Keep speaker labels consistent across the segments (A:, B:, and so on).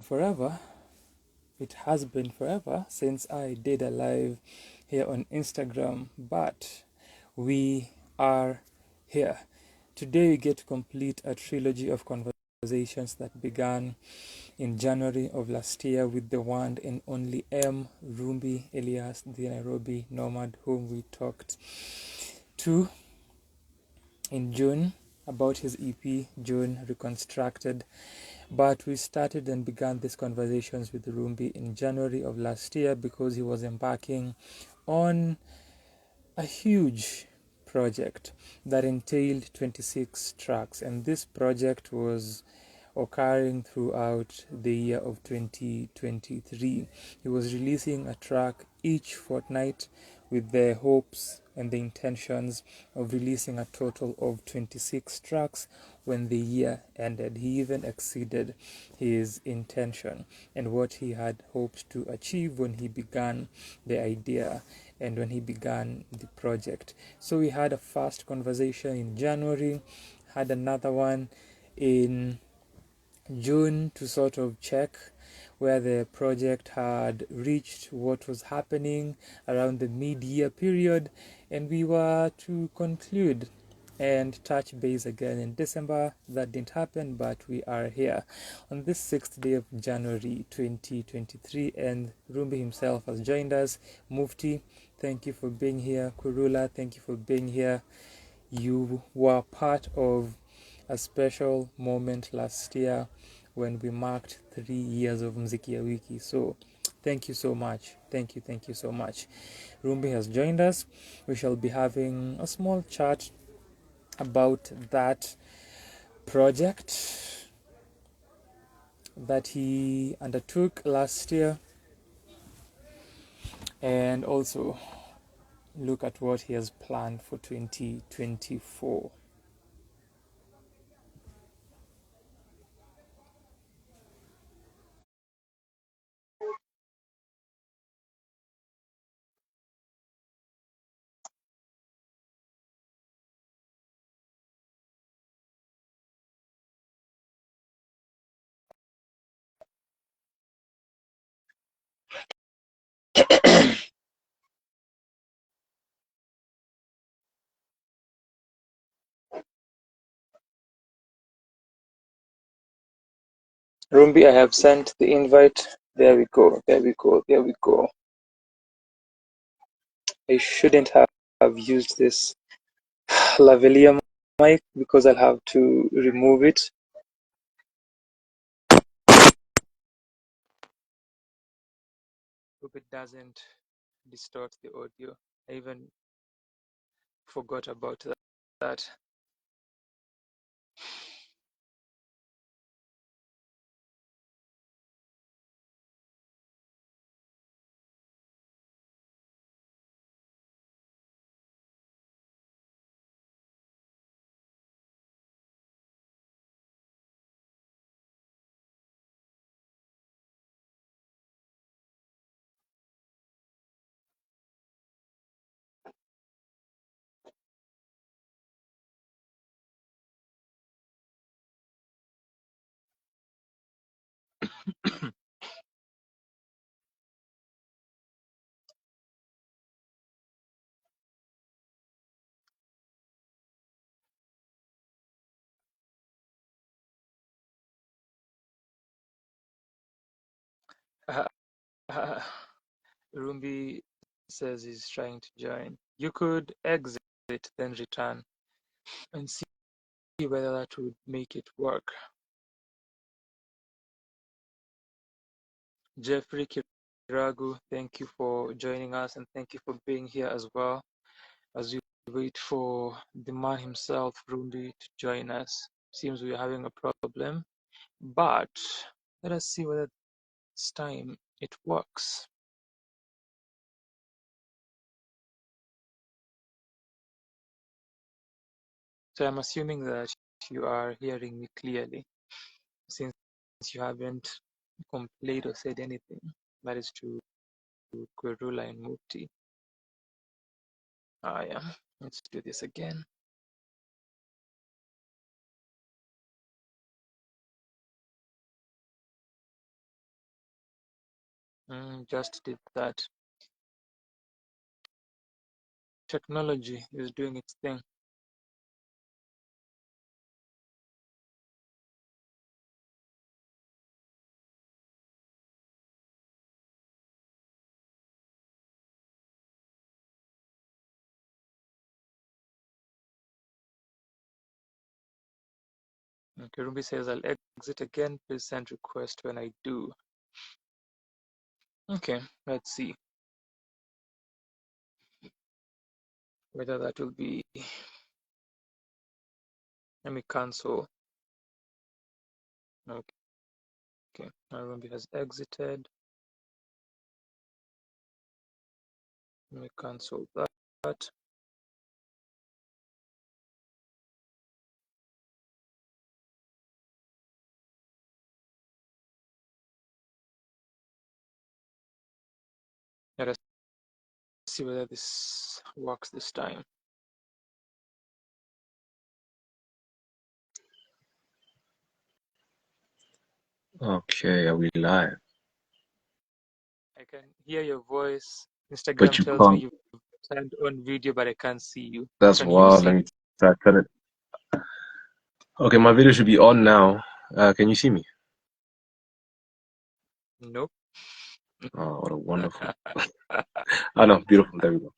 A: forever. It has been forever since I did a live here on Instagram, but we are here. Today we get to complete a trilogy of conversations that began in January of last year with the one and only Rumbi, alias the Nairobi nomad, whom we talked to in June about his EP, June Reconstructed. But we started and began these conversations with Rumbi in January of last year because he was embarking on a huge project that entailed 26 tracks, and this project was occurring throughout the year of 2023. He was releasing a track each fortnight with the hopes and the intentions of releasing a total of 26 tracks when the year ended. He even exceeded his intention and what he had hoped to achieve when he began the idea and when he began the project. So we had a first conversation in January, had another one in June to sort of check where the project had reached, what was happening around the mid-year period, and we were to conclude and touch base again in December. That didn't happen, but we are here on this 6th day of January 2023, and Rumbi himself has joined us. Mufti, thank you for being here. Khwerula, thank you for being here. You were part of a special moment last year when we marked 3 years of Mziki ya Wiki. So thank you so much. Thank you so much. Rumbi has joined us. We shall be having a small chat about that project that he undertook last year, and also look at what he has planned for 2024. Rumbi, I have sent the invite. There we go. I shouldn't have used this lavalier mic because I'll have to remove it. Hope it doesn't distort the audio. I even forgot about that. Rumbi says he's trying to join. You could exit, then return, and see whether that would make it work. Jeffrey Kiragu, thank you for joining us, and thank you for being here as well as we wait for the man himself, Rumbi, to join us. Seems we're having a problem, but let us see whether this time it works. So I'm assuming that you are hearing me clearly, since you haven't complained or said anything. That is to Khwerula and Mufti. Yeah. Let's do this again. Just did that. Technology is doing its thing. Okay, Rumbi says I'll exit again. Please send request when I do. Okay, let's see whether that will be. Let me cancel. Okay, Rumbi has exited. Let me cancel that. Let us see whether this works this time.
B: Okay, are we live?
A: I can hear your voice.
B: But
A: Instagram
B: you
A: tells me
B: can't.
A: you've turned on video, but I can't see you.
B: That's
A: Can you
B: wild.
A: see
B: Let
A: me?
B: me try to turn it. Okay, my video should be on now. Can you see me?
A: Nope.
B: Oh, what a wonderful. Oh, no, beautiful. There we go.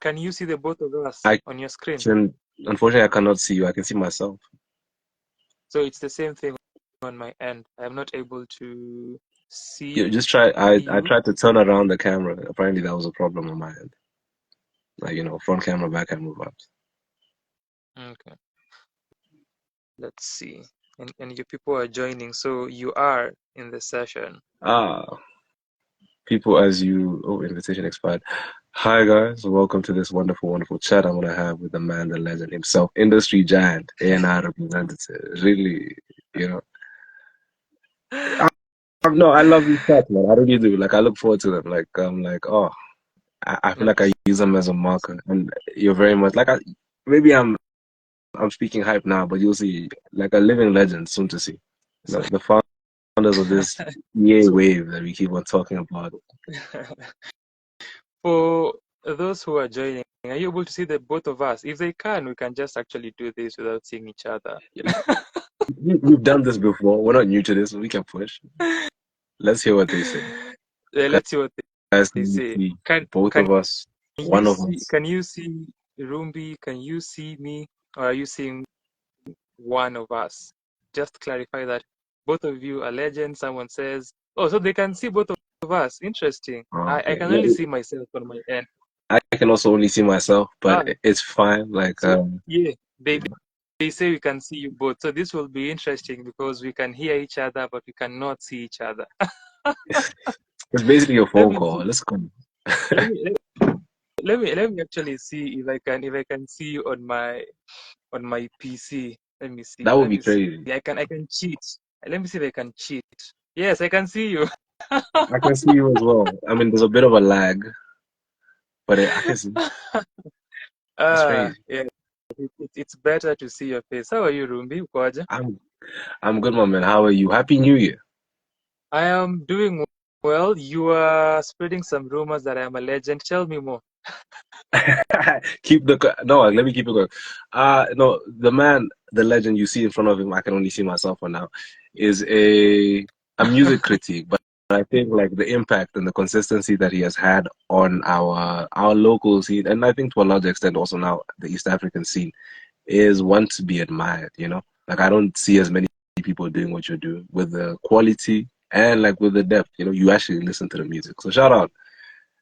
A: Can you see the both of us
B: I
A: on your screen?
B: can, unfortunately, I cannot see you. I can see myself.
A: So it's the same thing on my end. I'm not able to see
B: Yeah, just try. I
A: you.
B: tried to turn around the camera. Apparently, that was a problem on my end. Like, front camera, back camera vibes.
A: Okay, let's see. And you people are joining, so you are in the session.
B: Ah, people, as you. Oh, invitation expired. Hi, guys. Welcome to this wonderful, wonderful chat I'm going to have with the man, the legend himself, industry giant, A&I representative. Really, you know. No, I love these chats, man. I really do. Like, I look forward to them. Like, I'm like, oh, I feel like I use them as a marker. And you're very much like, maybe I'm speaking hype now, but you'll see, like a living legend soon to see.
A: So,
B: The founders of this EA
A: so
B: wave that we keep on talking about.
A: for those who are joining, are you able to see the both of us? If they can, we can just actually do this without seeing each other.
B: We've done this before. We're not new to this. We can push. Let's hear what they say.
A: Let's see what
B: Guys,
A: they
B: can you
A: say.
B: see
A: Can
B: both
A: can
B: of us?
A: you
B: One of
A: see?
B: us.
A: Can you see Rumbi? Can you see me? Or are you seeing one of us? Just clarify that both of you are legends. Someone says, "Oh, so they can see both of us." Interesting. I
B: Okay.
A: can
B: Yeah,
A: only see myself on my end.
B: I can also only see myself, but
A: Ah,
B: it's fine. Like,
A: so yeah, they say we can see you both. So this will be interesting because we can hear each other, but we cannot see each other.
B: it's basically a
A: Let
B: phone
A: me
B: call.
A: see.
B: Let's go.
A: Let me let me actually see if I can see you on my PC. Let me see.
B: That would
A: Let
B: be
A: me see.
B: crazy.
A: I can cheat. Let me see if I can cheat. Yes, I can see you.
B: I can see you as well. I mean, there's a bit of a lag, but I can see. That's crazy.
A: Yeah. It's better to see your face. How are you, Rumbi? Ukoaje?
B: I'm I'm good, my man. How are you? Happy New Year.
A: I am doing well. You are spreading some rumors that I am a legend. Tell me more.
B: No, let me keep it going. No, the man, the legend you see in front of him, I can only see myself for now, is a music critique, but I think like the impact and the consistency that he has had on our local scene, and I think to a large extent also now the East African scene, is one to be admired, Like I don't see as many people doing what you're doing with the quality and like with the depth, you actually listen to the music. So shout out.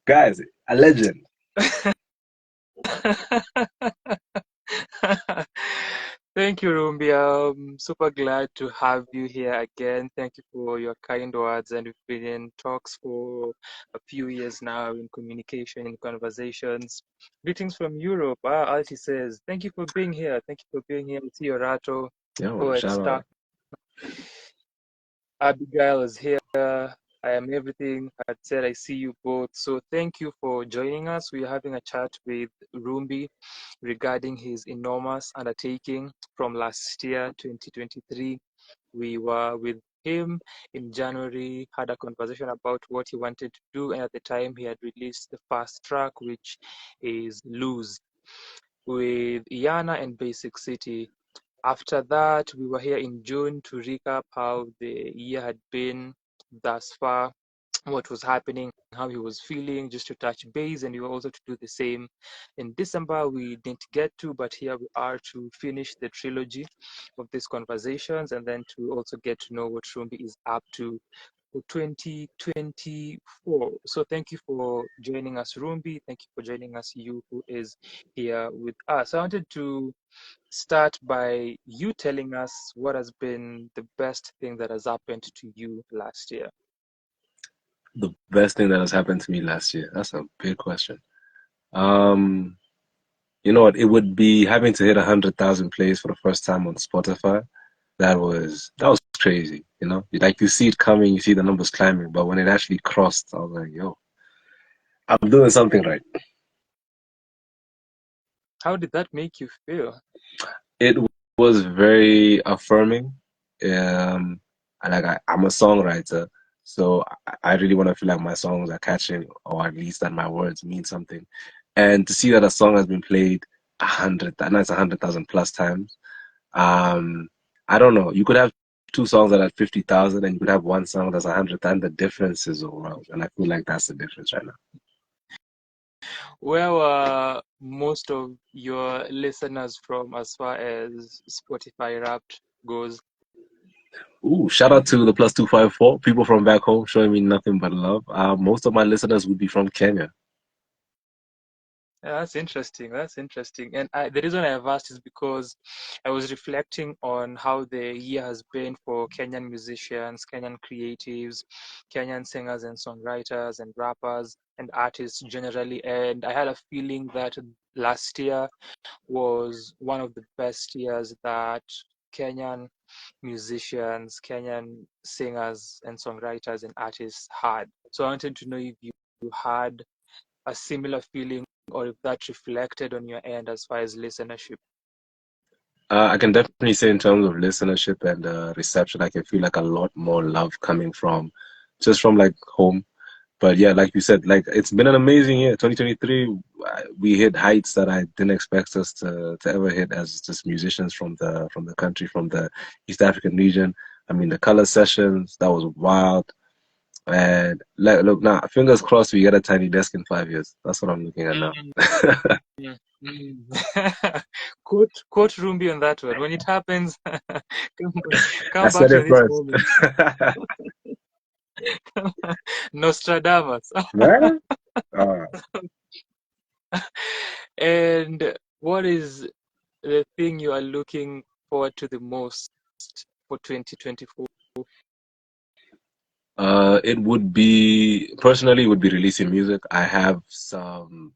B: Guys, a legend.
A: Thank you, Rumbi. I'm super glad to have you here again. Thank you for your kind words. And we've been in talks for a few years now in communication, in conversations. Greetings from Europe. Alti says, thank you for being here. Thank you for being here. It's Orato,
B: Yo,
A: poet,
B: shout
A: Stark.
B: out.
A: Abigail is here. I am everything. I said I see you both. So thank you for joining us. We're having a chat with Rumbi regarding his enormous undertaking from last year, 2023. We were with him in January, had a conversation about what he wanted to do, and at the time he had released the first track, which is Lose, with Iana and Basic City. After that, we were here in June to recap how the year had been thus far, what was happening, how he was feeling, just to touch base, and we were also to do the same in December. We didn't get to, but here we are to finish the trilogy of these conversations, and then to also get to know what Rumbi is up to for 2024. So thank you for joining us, Rumbi. Thank you for joining us, you who is here with us. I wanted to start by you telling us what has been the best thing that has happened to you last year.
B: The best thing that has happened to me last year. That's a big question. You know what? It would be having to hit 100,000 plays for the first time on Spotify. That was crazy. You know, like you see it coming, you see the numbers climbing, but when it actually crossed, I was like, "Yo, I'm doing something right."
A: How did that make you feel?
B: It was very affirming. I'm a songwriter, so I really want to feel like my songs are catching, or at least that my words mean something. And to see that a song has been played 100,000 plus times. I don't know. You could have two songs that are 50,000, and you could have one song that's 100, and the difference is around. And I feel like that's the difference right now.
A: Where were most of your listeners from as far as Spotify Wrapped goes?
B: Ooh, shout out to the +254 people from back home showing me nothing but love. Most of my listeners would be from Kenya.
A: Yeah, that's interesting. That's interesting. And the reason I have asked is because I was reflecting on how the year has been for Kenyan musicians, Kenyan creatives, Kenyan singers and songwriters and rappers and artists generally. And I had a feeling that last year was one of the best years that Kenyan musicians, Kenyan singers and songwriters and artists had. So I wanted to know if you had a similar feeling or if that reflected on your end as far as listenership.
B: I can definitely say in terms of listenership and reception, I can feel like a lot more love coming from just from like home. But yeah, like you said, like it's been an amazing year. 2023, we hit heights that I didn't expect us to ever hit as just musicians from the country, from the East African region. I mean, the color sessions, that was wild. And look now, fingers crossed we get a tiny desk in 5 years. That's what I'm looking at now.
A: Quote Rumbi on that one. When it happens, come
B: I
A: back
B: said
A: to
B: it
A: this
B: first.
A: moment. Nostradamus.
B: Right?
A: And what is the thing you are looking forward to the most for 2024?
B: It would be personally, it would be releasing music. I have some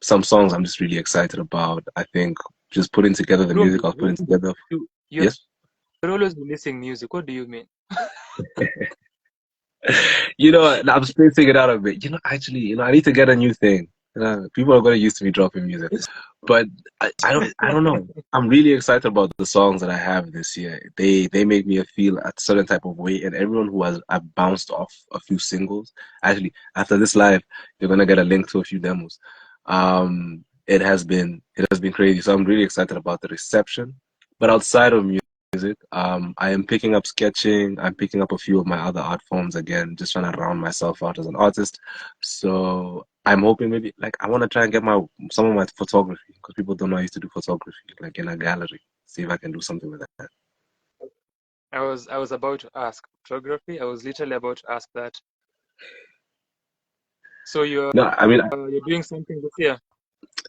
B: songs I'm just really excited about. I think just putting together the music I was putting together.
A: You're
B: Yes.
A: always releasing music. What do you mean?
B: You know, I'm spacing it out a bit. You know, actually, I need to get a new thing. People are going to used to me dropping music, but I don't know. I'm really excited about the songs that I have this year. They make me feel a certain type of way, and everyone who has I've bounced off a few singles. Actually, after this live, you're gonna get a link to a few demos. It has been crazy. So I'm really excited about the reception. But outside of music, I am picking up sketching. I'm picking up a few of my other art forms again, just trying to round myself out as an artist. So I'm hoping maybe like I want to try and get some of my photography because people don't know I used to do photography like in a gallery. See if I can do something with that.
A: I was about to ask photography. I was literally about to ask that. So you're
B: No, I mean
A: doing something this year?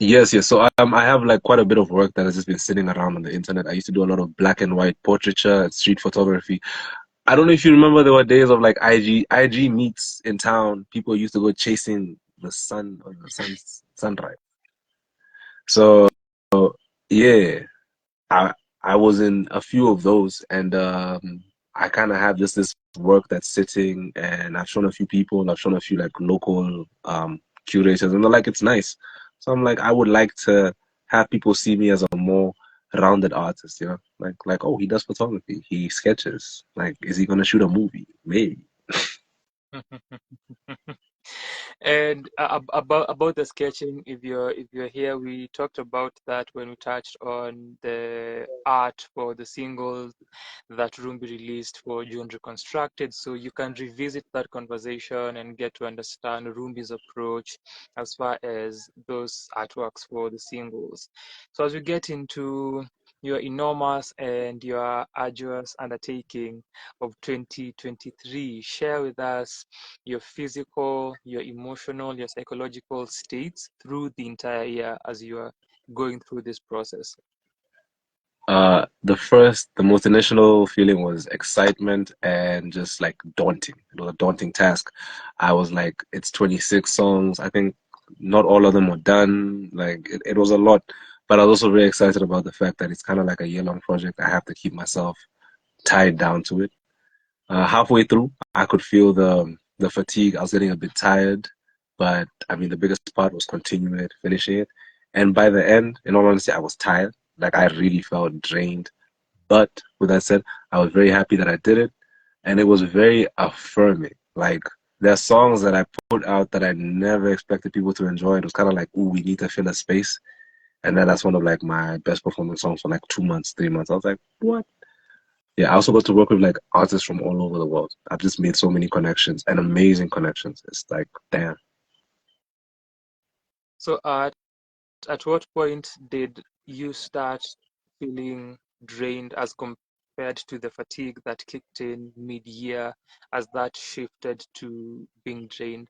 B: yes. So I have like quite a bit of work that has just been sitting around on the internet. I used to do a lot of black and white portraiture and street photography. I don't know if you remember there were days of like IG meets in town. People used to go chasing the sun or the sunrise. So yeah, I was in a few of those, and I kind of have this work that's sitting, and I've shown a few people, and I've shown a few like local curators, and they're like, it's nice. So I'm like, I would like to have people see me as a more rounded artist, you know, like oh, he does photography, he sketches. Like, is he gonna shoot a movie? Maybe.
A: And about the sketching, if you're here, we talked about that when we touched on the art for the singles that Rumbi released for June Reconstructed. So you can revisit that conversation and get to understand Rumbi's approach as far as those artworks for the singles. So as we get into your enormous and your arduous undertaking of 2023, share with us your physical, your emotional, your psychological states through the entire year as you are going through this process.
B: The most initial feeling was excitement and just like daunting. It was a daunting task. I was like, it's 26 songs. I think not all of them were done. Like it was a lot, but I was also very excited about the fact that it's kind of like a year-long project. I have to keep myself tied down to it. Halfway through, I could feel the fatigue. I was getting a bit tired, but I mean, the biggest part was continuing it, finishing it. And by the end, in all honesty, I was tired. Like I really felt drained. But with that said, I was very happy that I did it, and it was very affirming. Like there are songs that I put out that I never expected people to enjoy. It was kind of like, ooh, we need to fill a space, and then that's one of like my best performing songs for like 2 months, 3 months. I was like, what? Yeah, I also got to work with like artists from all over the world. I've just made so many connections and amazing connections. It's like, damn.
A: So at what point did you start feeling drained as compared to the fatigue that kicked in mid-year as that shifted to being drained?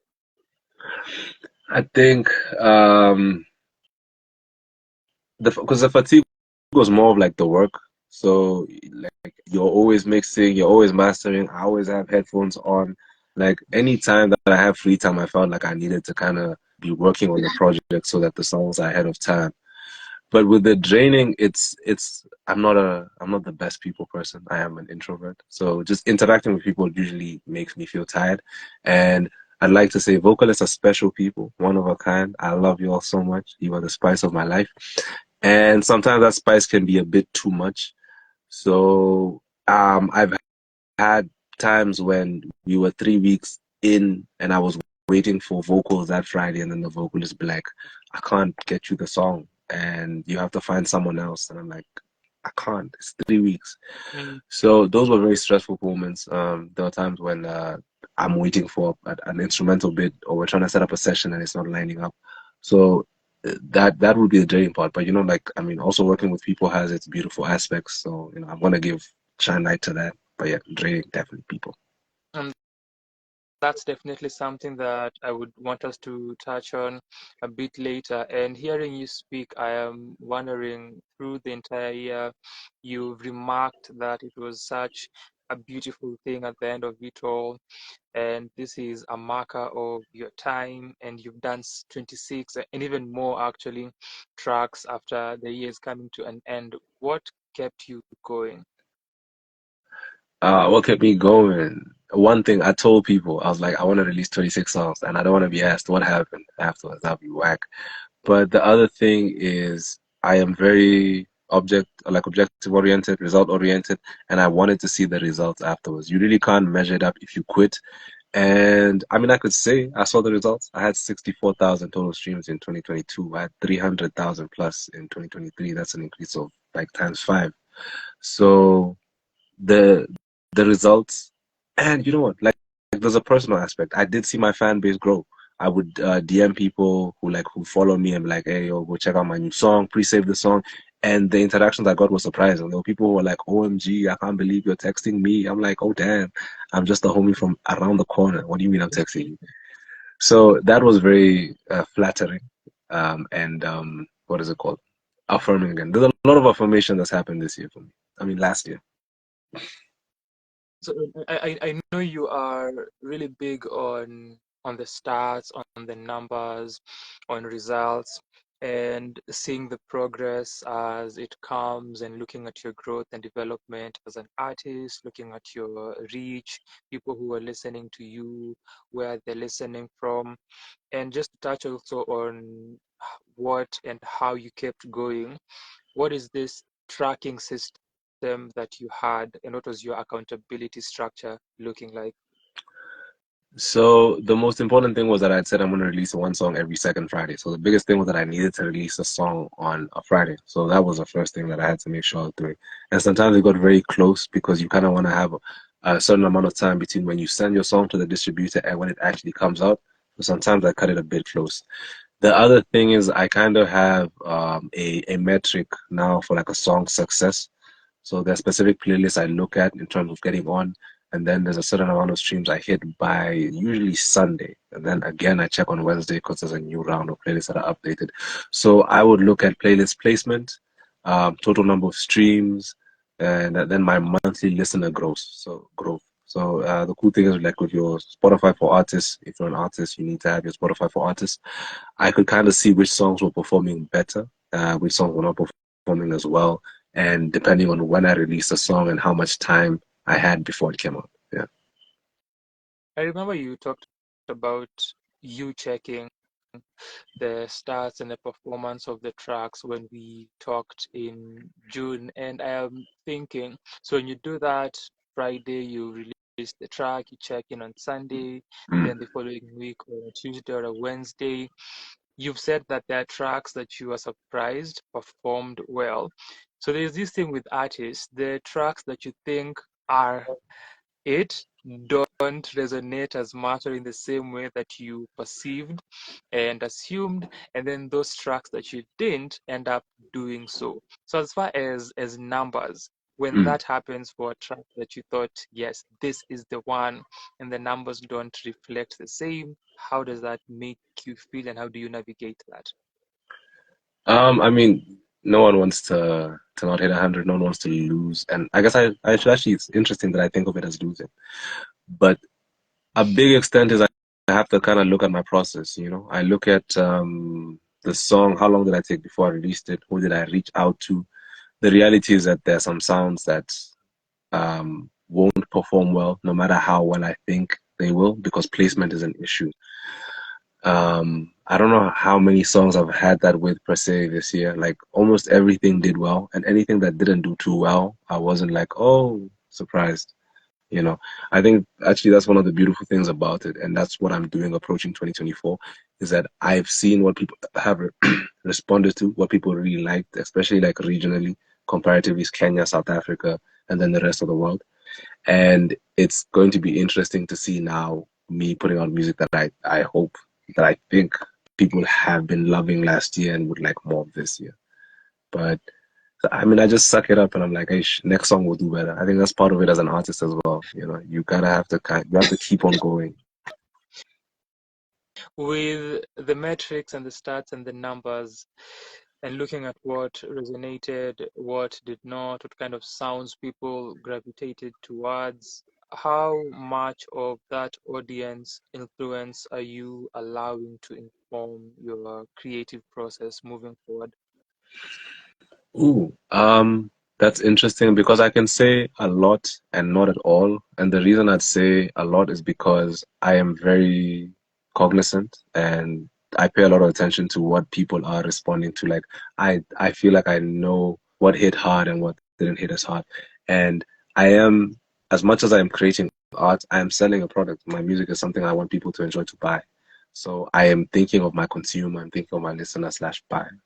B: I think because the fatigue was more of like the work. So like you're always mixing, you're always mastering. I always have headphones on. Like any time that I have free time, I felt like I needed to kind of be working on the project so that the songs are ahead of time. But with the draining, it's I'm not the best people person. I am an introvert. So just interacting with people usually makes me feel tired. And I'd like to say vocalists are special people, one of a kind. I love you all so much. You are the spice of my life. And sometimes that spice can be a bit too much. So I've had times when we were 3 weeks in and I was waiting for vocals that Friday, and then the vocalist be like, I can't get you the song and you have to find someone else. And I'm like, I can't. It's 3 weeks.
A: Mm.
B: So those were very stressful moments. There were times when I'm waiting for an instrumental bit, or we're trying to set up a session and it's not lining up. So that would be the draining part. But you know, like I mean, also working with people has its beautiful aspects. So you know, I'm gonna give shine light to that. But yeah, draining definitely people.
A: And that's definitely something that I would want us to touch on a bit later. And hearing you speak, I am wondering through the entire year, you've remarked that it was such a beautiful thing at the end of it all. And this is a marker of your time, and you've done 26 and even more actually tracks after the year is coming to an end. What kept you going?
B: What kept me going? One thing I told people, I was like, I want to release 26 songs, and I don't want to be asked what happened afterwards. That'd be whack. But the other thing is, I am very objective oriented, result oriented, and I wanted to see the results afterwards. You really can't measure it up if you quit. And I mean, I could say I saw the results. I had 64,000 total streams in 2022. I had 300,000 plus in 2023. That's an increase of like times five. So the the results, and you know what, like there's a personal aspect. I did see my fan base grow. I would DM people who follow me and be like, hey, yo, go check out my new song, pre-save the song. And the interactions I got were surprising. There were people who were like, OMG, I can't believe you're texting me. I'm like, oh damn, I'm just a homie from around the corner. What do you mean I'm texting you? So that was very flattering, and what is it called, affirming again. There's a lot of affirmation that's happened this year for me. I mean last year.
A: So I know you are really big on the stats, on the numbers, on results, and seeing the progress as it comes, and looking at your growth and development as an artist, looking at your reach, people who are listening to you, where they're listening from, and just to touch also on what and how you kept going. What is this tracking system that you had, and what was your accountability structure looking like?
B: So the most important thing was that I'd said I'm going to release one song every second Friday. So the biggest thing was that I needed to release a song on a Friday. So that was the first thing that I had to make sure I was doing. And sometimes it got very close because you kind of want to have a certain amount of time between when you send your song to the distributor and when it actually comes out. So sometimes I cut it a bit close. The other thing is I kind of have a metric now for like a song success. So there's specific playlists I look at in terms of getting on, and then there's a certain amount of streams I hit by usually Sunday. And then again, I check on Wednesday because there's a new round of playlists that are updated. So I would look at playlist placement, total number of streams, and then my monthly listener growth. So the cool thing is like with your Spotify for artists, if you're an artist, you need to have your Spotify for artists. I could kind of see which songs were performing better, which songs were not performing as well, and depending on when I released a song and how much time I had before it came out. Yeah.
A: I remember you talked about you checking the stats and the performance of the tracks when we talked in June, and I am thinking, so when you do that, Friday you release the track, you check in on Sunday,
B: Mm.
A: then the following week or a Tuesday or a Wednesday, you've said that there are tracks that you are surprised performed well. So there's this thing with artists, the tracks that you think are it don't resonate as much or in the same way that you perceived and assumed, and then those tracks that you didn't end up doing so. So as far as numbers, when
B: Mm.
A: that happens for a track that you thought, yes, this is the one, and the numbers don't reflect the same, how does that make you feel, and how do you navigate that?
B: I mean, no one wants to not hit 100. No one wants to lose, and I guess I should actually. It's interesting that I think of it as losing, but a big extent is I have to kind of look at my process. You know, I look at the song. How long did I take before I released it? Who did I reach out to? The reality is that there are some sounds that won't perform well, no matter how well I think they will, because placement is an issue. I don't know how many songs I've had that with per se this year. Like almost everything did well, and anything that didn't do too well, I wasn't like, oh, surprised. You know, I think actually that's one of the beautiful things about it, and that's what I'm doing approaching 2024, is that I've seen what people have responded to, what people really liked, especially like regionally, comparatively Kenya, South Africa, and then the rest of the world. And it's going to be interesting to see now me putting out music that I hope, that I think people have been loving last year and would like more of this year. But I mean, I just suck it up and I'm like, hey, next song will do better. I think that's part of it as an artist as well. You know, you have to keep on going.
A: With the metrics and the stats and the numbers, and looking at what resonated, what did not, what kind of sounds people gravitated towards, how much of that audience influence are you allowing to inform your creative process moving forward?
B: Ooh, that's interesting because I can say a lot and not at all. And the reason I'd say a lot is because I am very cognizant and I pay a lot of attention to what people are responding to. Like I feel like I know what hit hard and what didn't hit as hard. And I am, as much as I am creating art, I am selling a product. My music is something I want people to enjoy to buy. So I am thinking of my consumer, I'm thinking of my listener slash buyer.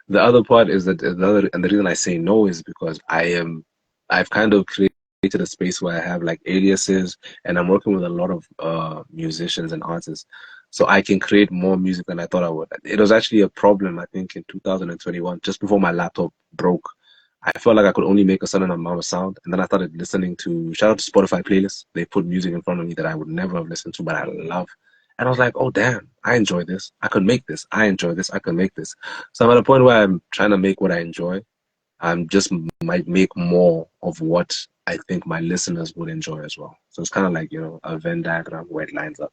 B: The other part is that the reason I say no is because I've kind of created a space where I have like aliases and I'm working with a lot of musicians and artists. So I can create more music than I thought I would. It was actually a problem, I think, in 2021, just before my laptop broke. I felt like I could only make a certain amount of sound. And then I started listening to, shout out to Spotify playlists. They put music in front of me that I would never have listened to, but I love. And I was like, oh, damn, I enjoy this. I could make this. I enjoy this. I could make this. So I'm at a point where I'm trying to make what I enjoy. I'm just might make more of what I think my listeners would enjoy as well. So it's kind of like, you know, a Venn diagram where it lines up.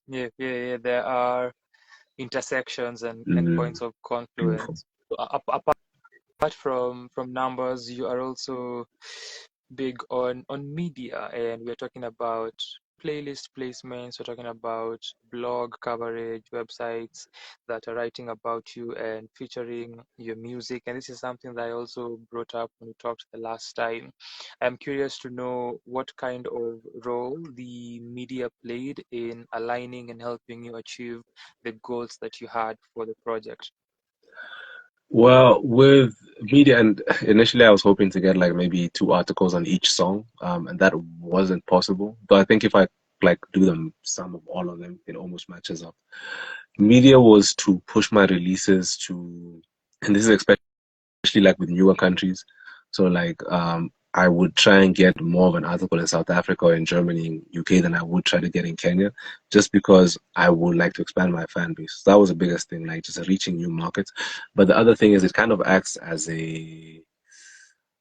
A: Yeah, yeah, yeah. There are intersections and
B: Mm,
A: points of
B: beautiful.
A: confluence. So, apart from numbers, you are also big on media, and we're talking about playlist placements, we're talking about blog coverage, websites that are writing about you and featuring your music. And this is something that I also brought up when we talked the last time. I'm curious to know what kind of role the media played in aligning and helping you achieve the goals that you had for the project.
B: Well, with media, and initially I was hoping to get like maybe 2 articles on each song, and that wasn't possible. But I think if I like do them, some of all of them, it almost matches up. Media was to push my releases to, and this is especially like with newer countries. So like I would try and get more of an article in South Africa or in Germany, in UK than I would try to get in Kenya, just because I would like to expand my fan base. So that was the biggest thing, like just reaching new markets. But the other thing is it kind of acts as a,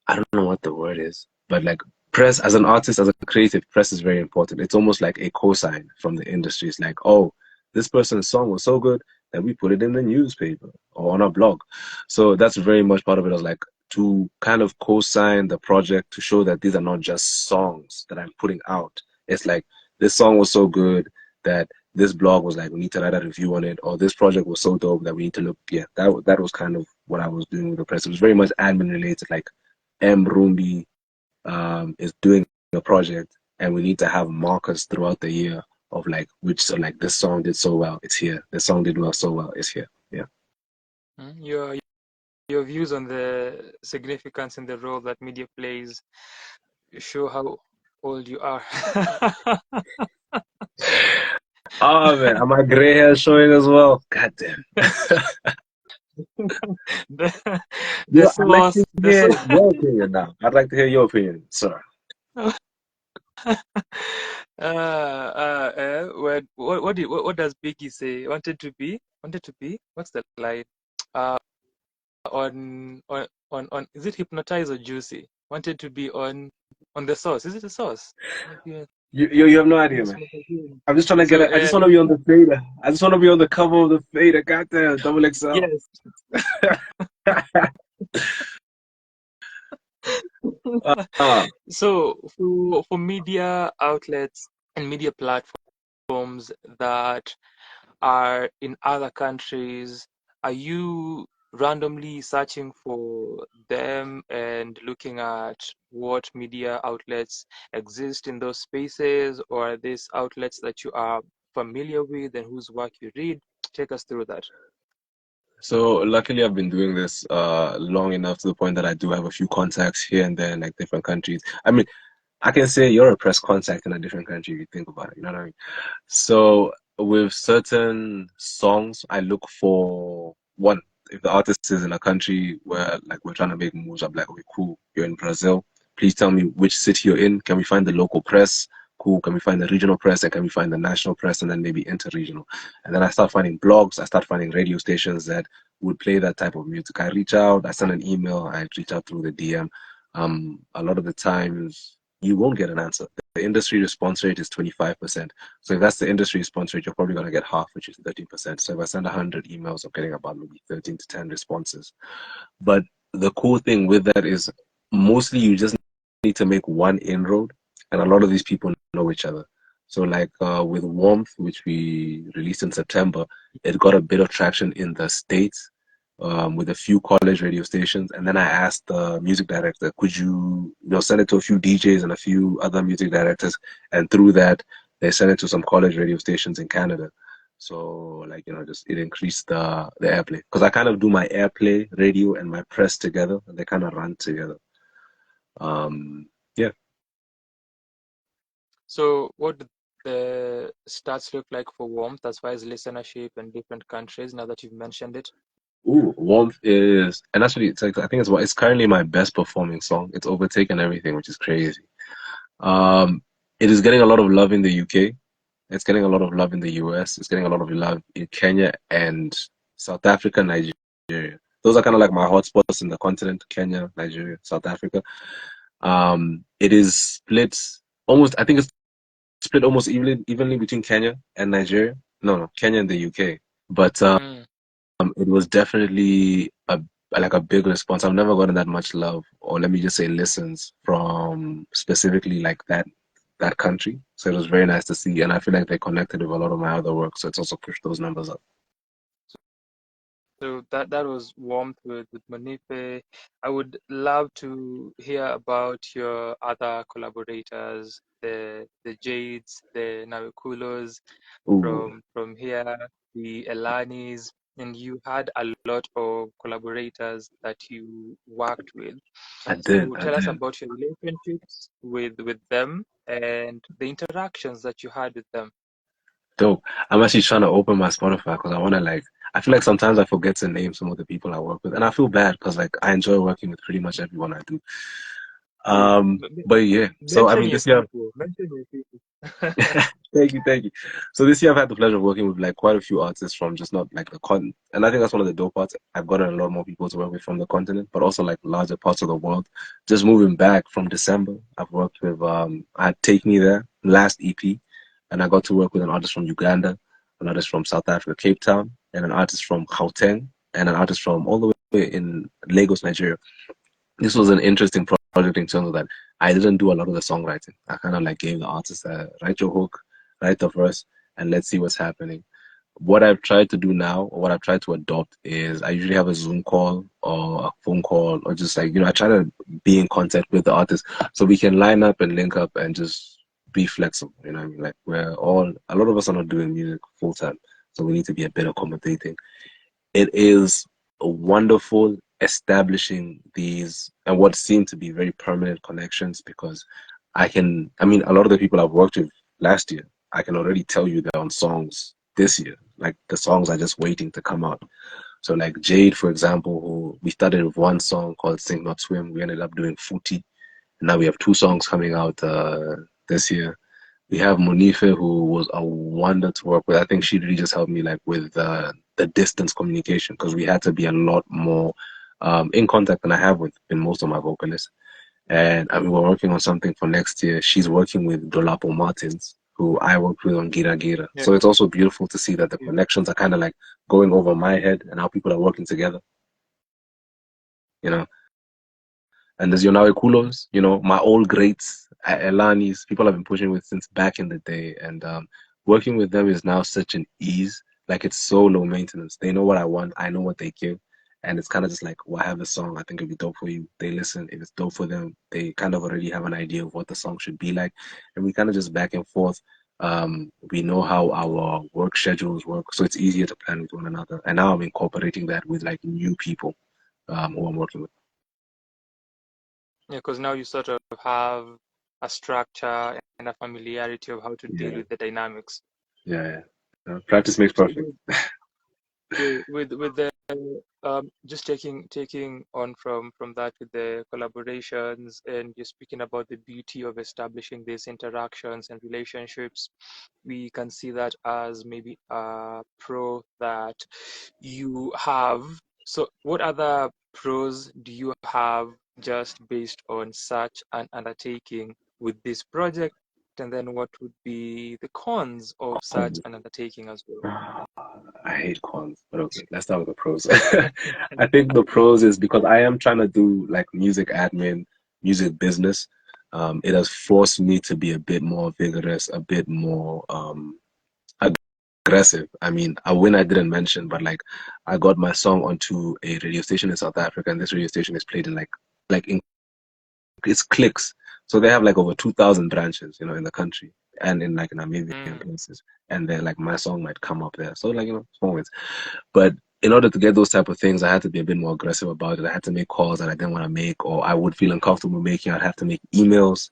B: I don't know what the word is, but like press as an artist, as a creative, press is very important. It's almost like a cosign from the industry. It's like, oh, this person's song was so good that we put it in the newspaper or on our blog. So that's very much part of it. I was like to kind of co-sign the project to show that these are not just songs that I'm putting out. It's like this song was so good that this blog was like, we need to write a review on it, or this project was so dope that we need to look. Yeah, that was kind of what I was doing with the press. It was very much admin related, like Rumbi is doing a project, and we need to have markers throughout the year of like which, so like this song did so well, it's here. This song did well so well, it's here. Yeah.
A: Your views on the significance and the role that media plays show how old you are.
B: Oh man, are my gray hair showing as well? God damn.
A: The
B: I'd like to
A: source,
B: hear your opinion now. I'd like to hear your opinion, sir.
A: what does Biggie say? Wanted to be. What's the line? Uh, on is it hypnotized or juicy? Wanted to be on the source. Is it the source? Maybe
B: You have no idea, man.
A: magazine.
B: I'm just trying to get
A: So
B: it. I just want to be on the fader. I just want to be on the cover of the fader. Goddamn, double XL.
A: yes. So for media outlets and media platforms that are in other countries, are you randomly searching for them and looking at what media outlets exist in those spaces, or are these outlets that you are familiar with and whose work you read? Take us through that.
B: So luckily I've been doing this long enough to the point that I do have a few contacts here and there in like different countries. I mean, I can say you're a press contact in a different country if you think about it, you know what I mean? So with certain songs, I look for one, if the artist is in a country where like we're trying to make moves, I'm like, okay, cool, you're in Brazil. Please tell me which city you're in. Can we find the local press? Cool. Can we find the regional press? And can we find the national press? And then maybe interregional. And then I start finding blogs. I start finding radio stations that would play that type of music. I reach out. I send an email. I reach out through the DM. A lot of the times you won't get an answer. The industry response rate is 25%. So if that's the industry response rate, you're probably going to get half, which is 13%. So if I send 100 emails, I'm getting about maybe 13 to 10 responses. But the cool thing with that is mostly you just need to make one inroad, and a lot of these people know each other. So like with Warmth, which we released in September, it got a bit of traction in the States with a few college radio stations. And then I asked the music director, could you send it to a few DJs and a few other music directors? And through that, they sent it to some college radio stations in Canada. So like, just it increased the airplay. Because I kind of do my airplay, radio, and my press together. And they kind of run together. Yeah.
A: So what do the stats look like for Warmth as far as listenership in different countries now that you've mentioned it?
B: Ooh, Warmth is, and actually, it's like I think it's currently my best performing song. It's overtaken everything, which is crazy. Um, it is getting a lot of love in the UK. It's getting a lot of love in the US. It's getting a lot of love in Kenya and South Africa, Nigeria. Those are kind of like my hotspots in the continent: Kenya, Nigeria, South Africa. It is split almost. I think it's split almost evenly between Kenya and Nigeria. No, Kenya and the UK. But it was definitely a big response. I've never gotten that much love, or let me just say listens from specifically like that that country. So it was very nice to see, and I feel like they connected with a lot of my other work, so it's also pushed those numbers up.
A: So that was warmed with Monife. I would love to hear about your other collaborators, the Jades, the Nawekulos
B: Ooh,
A: from here, the Elanis, and you had a lot of collaborators that you worked with. So
B: I
A: tell us
B: did.
A: about your relationships with them and the interactions that you had with them.
B: Dope. I'm actually trying to open my Spotify because I want to like. I feel like sometimes I forget to name some of the people I work with, and I feel bad because like I enjoy working with pretty much everyone I do.
A: Hey,
B: But yeah. So I
A: mention
B: mean,
A: your
B: this year
A: people. Mention your people.
B: thank you, thank you. So this year I've had the pleasure of working with like quite a few artists from just not like the continent, and I think that's one of the dope parts. I've gotten a lot more people to work with from the continent, but also like larger parts of the world. Just moving back from December, I've worked with I had Take Me There last EP, and I got to work with an artist from Uganda, an artist from South Africa, Cape Town, and an artist from Gauteng, and an artist from all the way in Lagos, Nigeria. This was an interesting project in terms of that I didn't do a lot of the songwriting. I kind of like gave the artist write your hook, write the verse, and let's see what's happening. What I've tried to do now, or what I've tried to adopt, is I usually have a Zoom call or a phone call, or just like, I try to be in contact with the artist so we can line up and link up and just be flexible. You know what I mean? Like, a lot of us are not doing music full time, so we need to be a bit accommodating. It is wonderful establishing these and what seem to be very permanent connections because I mean, a lot of the people I've worked with last year, I can already tell you they're on songs this year. Like the songs are just waiting to come out. So like Jade, for example, who we started with one song called Sing Not Swim. We ended up doing Footy. And now we have two songs coming out this year. We have Monife, who was a wonder to work with. I think she really just helped me like with the distance communication because we had to be a lot more in contact than I have with in most of my vocalists. And I mean, we're working on something for next year. She's working with Dolapo Martins, who I worked with on Gira Gira.
A: Yeah,
B: So it's also beautiful to see that the
A: yeah.
B: connections are kind of like going over my head and how people are working together, you know. And there's Yonawe Kulos, my old greats, Elanis, people I've been pushing with since back in the day. And working with them is now such an ease. Like it's so low maintenance. They know what I want. I know what they give. And it's kind of just like, well, I have a song. I think it'd be dope for you. They listen. If it's dope for them, they kind of already have an idea of what the song should be like. And we kind of just back and forth. We know how our work schedules work. So it's easier to plan with one another. And now I'm incorporating that with like new people who I'm working with.
A: Yeah, because now you sort of have a structure and a familiarity of how to deal
B: Yeah.
A: with the dynamics.
B: Yeah, yeah. Practice makes
A: So
B: perfect.
A: with the just taking on from that with the collaborations, and you're speaking about the beauty of establishing these interactions and relationships, we can see that as maybe a pro that you have. So what other pros do you have just based on such an undertaking with this project, and then what would be the cons of such
B: Cons.
A: an undertaking as well?
B: I hate cons, but okay, let's start with the pros. I think the pros is because I am trying to do like music admin, music business. It has forced me to be a bit more vigorous, a bit more aggressive. I mean, a win I didn't mention, but like I got my song onto a radio station in South Africa, and this radio station is played in like it's clicks. So they have like over 2,000 branches, in the country and in like Namibian
A: Mm.
B: places. And then like my song might come up there. So like, small wins. But in order to get those type of things, I had to be a bit more aggressive about it. I had to make calls that I didn't want to make or I would feel uncomfortable making. I'd have to make emails.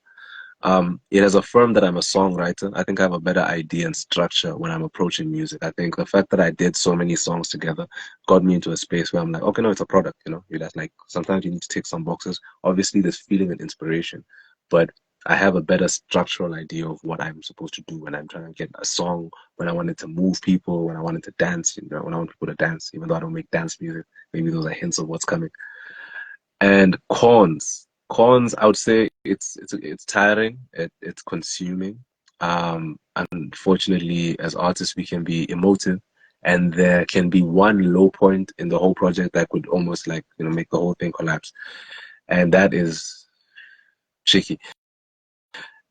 B: It has affirmed that I'm a songwriter. I think I have a better idea and structure when I'm approaching music. I think the fact that I did so many songs together got me into a space where I'm like, okay, no, it's a product, you just like sometimes you need to tick some boxes. Obviously there's feeling and inspiration, but I have a better structural idea of what I'm supposed to do when I'm trying to get a song, when I wanted to move people, when I wanted to dance, when I want people to dance, even though I don't make dance music. Maybe those are hints of what's coming. And cons, I would say it's tiring, it's consuming. Unfortunately, as artists, we can be emotive, and there can be one low point in the whole project that could almost like make the whole thing collapse, and that is tricky.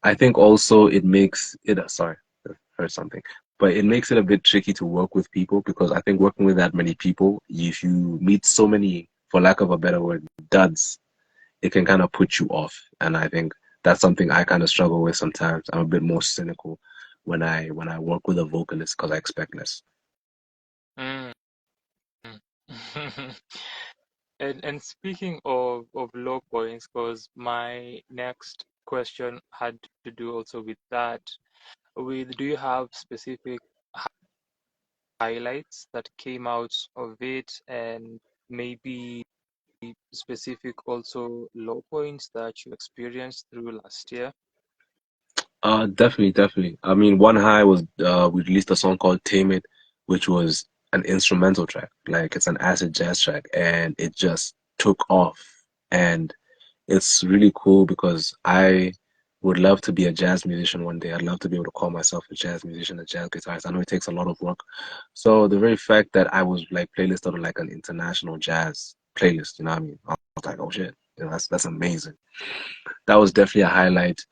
B: I think also it makes it, sorry, I heard something, but it makes it a bit tricky to work with people because I think working with that many people, if you meet so many, for lack of a better word, duds, it can kind of put you off. And I think that's something I kind of struggle with sometimes. I'm a bit more cynical when I work with a vocalist because I expect less.
A: Mm. And speaking of low points, because my next question had to do also with that. Do you have specific highlights that came out of it, and maybe specific also low points that you experienced through last year?
B: Definitely, definitely. I mean, one high was we released a song called Tame It, which was an instrumental track. Like it's an acid jazz track, and it just took off. And it's really cool because I would love to be a jazz musician one day. I'd love to be able to call myself a jazz musician, a jazz guitarist. I know it takes a lot of work. So the very fact that I was like playlisted on like an international jazz playlist, you know what I mean? I was like, oh shit, you know, that's amazing. That was definitely a highlight.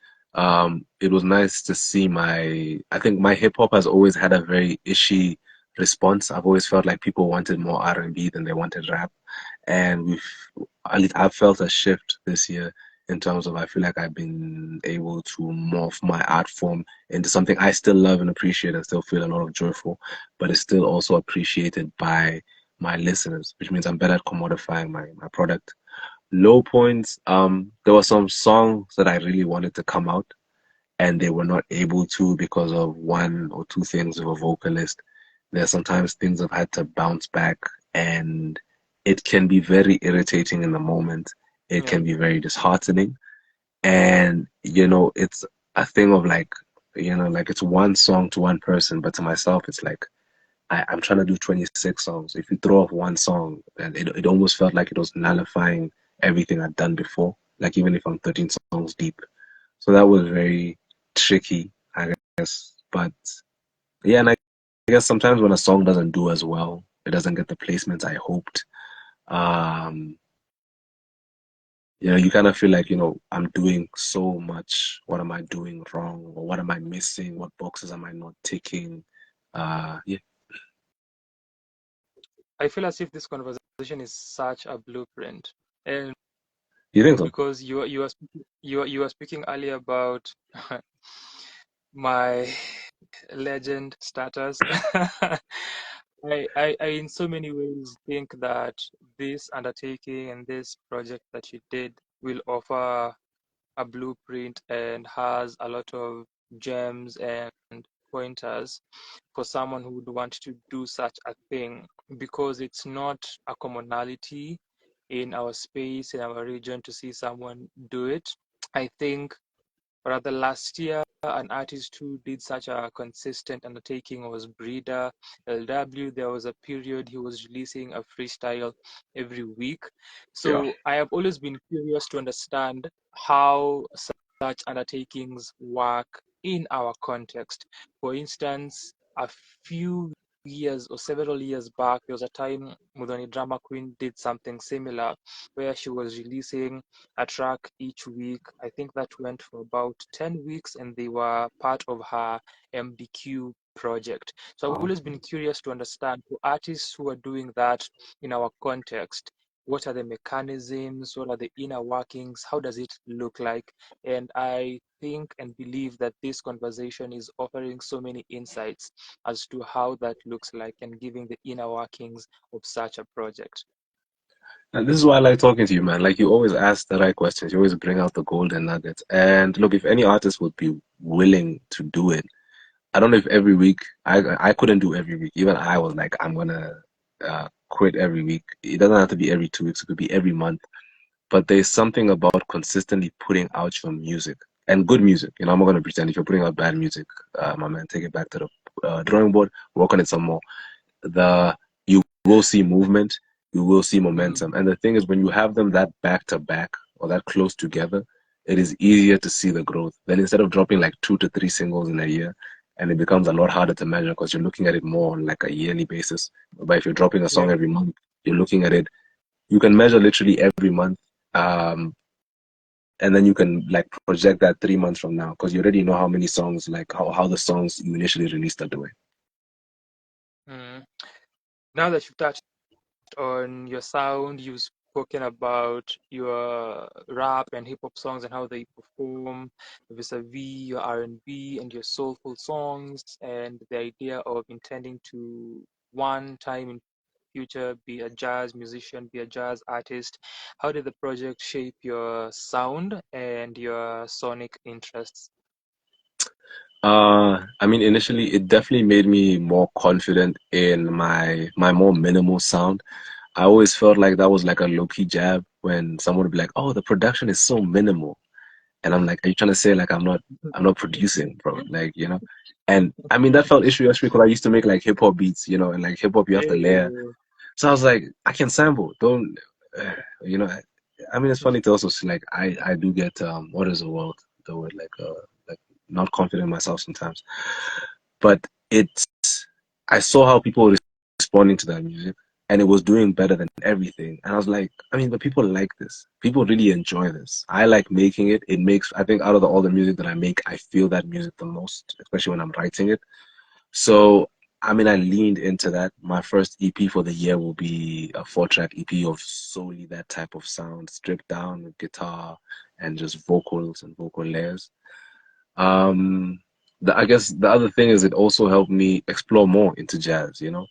B: It was nice to see I think my hip hop has always had a very ishy response. I've always felt like people wanted more R&B than they wanted rap. And at least I've felt a shift this year in terms of I feel like I've been able to morph my art form into something I still love and appreciate and still feel a lot of joy for, but it's still also appreciated by my listeners, which means I'm better at commodifying my product. Low points, there were some songs that I really wanted to come out and they were not able to because of one or two things with a vocalist. There's sometimes things I've had to bounce back and it can be very irritating in the moment. It
A: Yeah.
B: can be very disheartening. And, you know, it's a thing of like, you know, like it's one song to one person, but to myself, it's like I'm trying to do 26 songs. If you throw off one song, and it almost felt like it was nullifying everything I'd done before, like even if I'm 13 songs deep. So that was very tricky, I guess. But yeah, and I guess sometimes when a song doesn't do as well, it doesn't get the placements I hoped. Um, you know, you kind of feel like, you know, I'm doing so much. What am I doing wrong? Or what am I missing? What boxes am I not ticking? Yeah.
A: I feel as if this conversation is such a blueprint, and
B: You think so?
A: because you were speaking earlier about my legend status. I in so many ways think that this undertaking and this project that you did will offer a blueprint and has a lot of gems and pointers for someone who would want to do such a thing, because it's not a commonality in our space, in our region, to see someone do it. I think rather last year, an artist who did such a consistent undertaking was Breeder LW. There was a period he was releasing a freestyle every week.
B: Yeah.
A: So I have always been curious to understand how such undertakings work in our context. For instance, a few years or several years back, there was a time Mudhoni Drama Queen did something similar where she was releasing a track each week. I think that went for about 10 weeks and they were part of her MDQ project. So I've
B: Wow.
A: always been curious to understand for artists who are doing that in our context, what are the mechanisms, what are the inner workings, how does it look like? And I think and believe that this conversation is offering so many insights as to how that looks like and giving the inner workings of such a project.
B: And this is why I like talking to you, man. Like you always ask the right questions. You always bring out the golden nuggets. And look, if any artist would be willing to do it, I don't know if every week I couldn't do every week. Even I was like, I'm gonna quit every week. It doesn't have to be every 2 weeks. It could be every month. But there's something about consistently putting out your music and good music. You know, I'm not gonna pretend if you're putting out bad music, my man, take it back to the drawing board, work on it some more. You will see movement, you will see
A: Mm.
B: momentum. And the thing is, when you have them that back to back or that close together, it is easier to see the growth. Then instead of dropping like 2 to 3 singles in a year, and it becomes a lot harder to measure because you're looking at it more on like a yearly basis. But if you're dropping a song
A: Yeah.
B: every month, you're looking at it. You can measure literally every month. Um, and then you can like project that 3 months from now because you already know how many songs, like how the songs you initially released are doing.
A: Now that you've touched on your sound, you've spoken about your rap and hip hop songs and how they perform vis-a-vis your R&B and your soulful songs, and the idea of intending to one time in future be a jazz musician, be a jazz artist. How did the project shape your sound and your sonic interests?
B: I mean, initially, it definitely made me more confident in my more minimal sound. I always felt like that was like a low-key jab when someone would be like, "Oh, the production is so minimal," and I'm like, "Are you trying to say like I'm not producing, bro?" Like, you know. And I mean, that felt issue yesterday because I used to make like hip hop beats, you know, and like hip hop you have to layer.
A: Yeah.
B: So I was like, I can sample, don't, you know. I mean, it's funny to also see like I do get what is the word like not confident in myself sometimes, but it's I saw how people were responding to that music and it was doing better than everything. And I was like, I mean, but people like this. People really enjoy this. I like making it. It makes, I think, out of all the music that I make, I feel that music the most, especially when I'm writing it. So, I mean, I leaned into that. My first EP for the year will be a 4-track EP of solely that type of sound, stripped down with guitar and just vocals and vocal layers. Um, I guess the other thing is it also helped me explore more into jazz, you know.